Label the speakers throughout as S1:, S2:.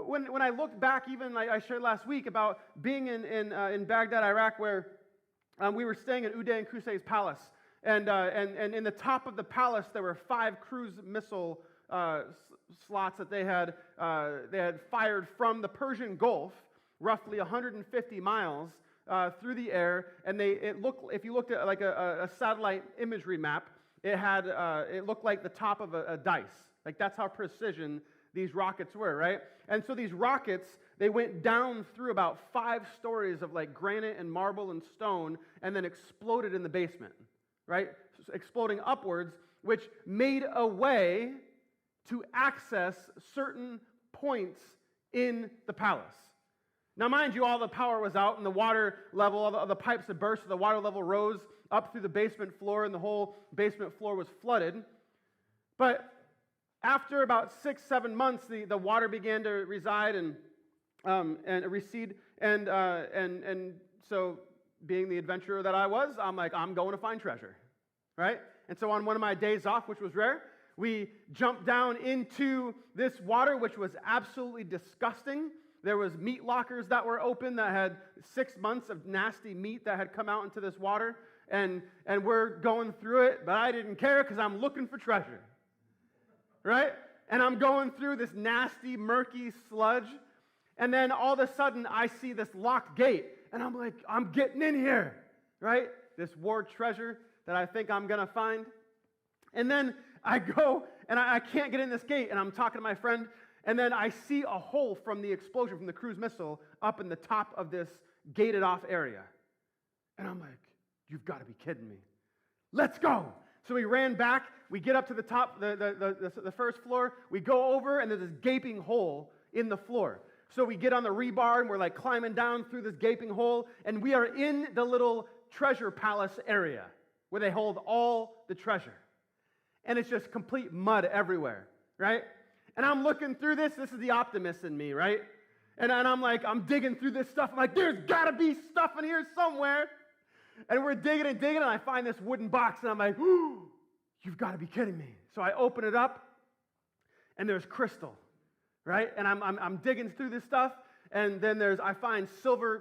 S1: when I looked back, even like I shared last week about being in Baghdad, Iraq, where we were staying at Uday and Qusay's palace, and in the top of the palace there were 5 cruise missile slots that they had fired from the Persian Gulf, roughly 150 miles through the air, and if you looked at like a satellite imagery map, it looked like the top of a dice. Like that's how precision these rockets were, right? And so these rockets, they went down through about 5 stories of like granite and marble and stone, and then exploded in the basement, right? Exploding upwards, which made a way to access certain points in the palace. Now, mind you, all the power was out, and the water level, all the pipes had burst, so the water level rose up through the basement floor, and the whole basement floor was flooded. But after about 6-7 months, the water began to reside and recede, and so being the adventurer that I was, I'm like, I'm going to find treasure, right? And so on one of my days off, which was rare, we jumped down into this water, which was absolutely disgusting. There was meat lockers that were open that had 6 months of nasty meat that had come out into this water, and we're going through it, but I didn't care because I'm looking for treasure. Right? And I'm going through this nasty, murky sludge, and then all of a sudden I see this locked gate, and I'm like, I'm getting in here, right? This war treasure that I think I'm going to find. And then I go, and I can't get in this gate, and I'm talking to my friend, and then I see a hole from the explosion from the cruise missile up in the top of this gated off area. And I'm like, you've got to be kidding me. Let's go. So we ran back, we get up to the top, the first floor, we go over, and there's this gaping hole in the floor. So we get on the rebar, and we're like climbing down through this gaping hole, and we are in the little treasure palace area where they hold all the treasure. And it's just complete mud everywhere, right? And I'm looking through this is the optimist in me, right? And I'm like, I'm digging through this stuff, I'm like, there's got to be stuff in here somewhere. And we're digging and digging, and I find this wooden box, and I'm like, ooh, you've got to be kidding me. So I open it up, and there's crystal, right? And I'm digging through this stuff, and then I find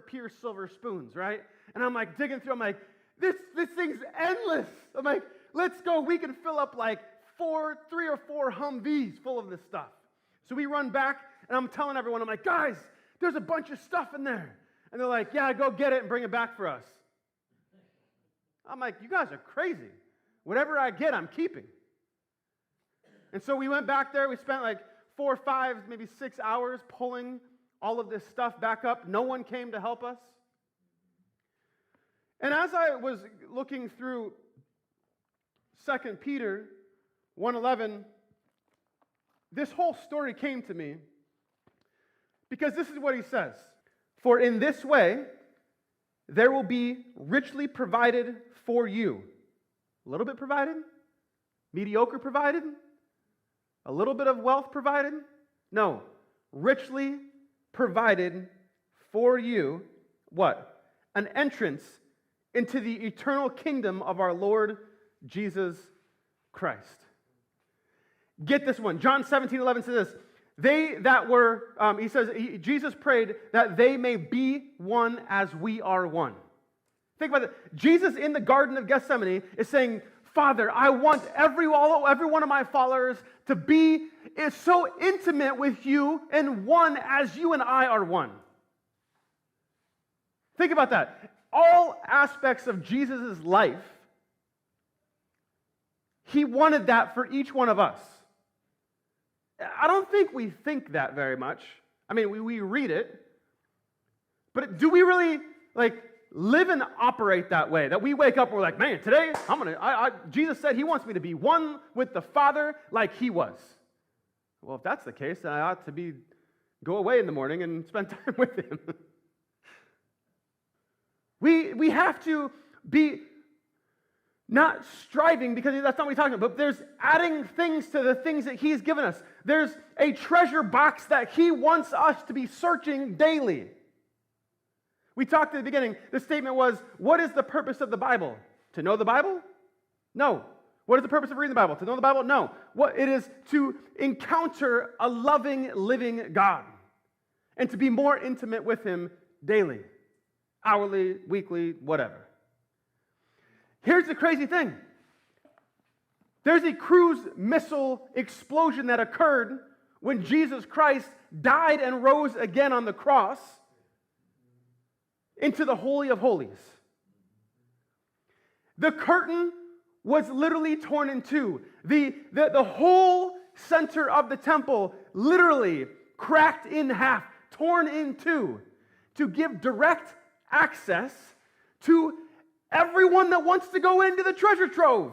S1: pierced silver spoons, right? And I'm like digging through, I'm like, this thing's endless. I'm like, let's go, we can fill up like 3 or 4 Humvees full of this stuff. So we run back, and I'm telling everyone, I'm like, guys, there's a bunch of stuff in there. And they're like, yeah, go get it and bring it back for us. I'm like, you guys are crazy. Whatever I get, I'm keeping. And so we went back there. We spent like 4 or 5, maybe 6 hours pulling all of this stuff back up. No one came to help us. And as I was looking through 2 Peter 1:11, this whole story came to me because this is what he says. For in this way, there will be richly provided for you. A little bit provided? Mediocre provided? A little bit of wealth provided? No. Richly provided for you, what? An entrance into the eternal kingdom of our Lord Jesus Christ. Get this one. John 17:11 says this. They that were, Jesus prayed that they may be one as we are one. Think about it. Jesus in the Garden of Gethsemane is saying, Father, I want every one of my followers to be so intimate with you and one as you and I are one. Think about that. All aspects of Jesus' life, he wanted that for each one of us. I don't think we think that very much. I mean, we read it, but do we really live and operate that way? That we wake up and we're like, man, today Jesus said he wants me to be one with the Father like he was. Well, if that's the case, then I ought to go away in the morning and spend time with him. We have to be not striving, because that's not what we're talking about, but there's adding things to the things that he's given us. There's a treasure box that he wants us to be searching daily. We talked at the beginning, the statement was, what is the purpose of the Bible? To know the Bible? No. What is the purpose of reading the Bible? To know the Bible? No. What it is to encounter a loving, living God. and to be more intimate with him daily, hourly, weekly, whatever. Here's the crazy thing. There's a cruise missile explosion that occurred when Jesus Christ died and rose again on the cross into the Holy of Holies. The curtain was literally torn in two. The whole center of the temple literally cracked in half, torn in two, to give direct access to everyone that wants to go into the treasure trove.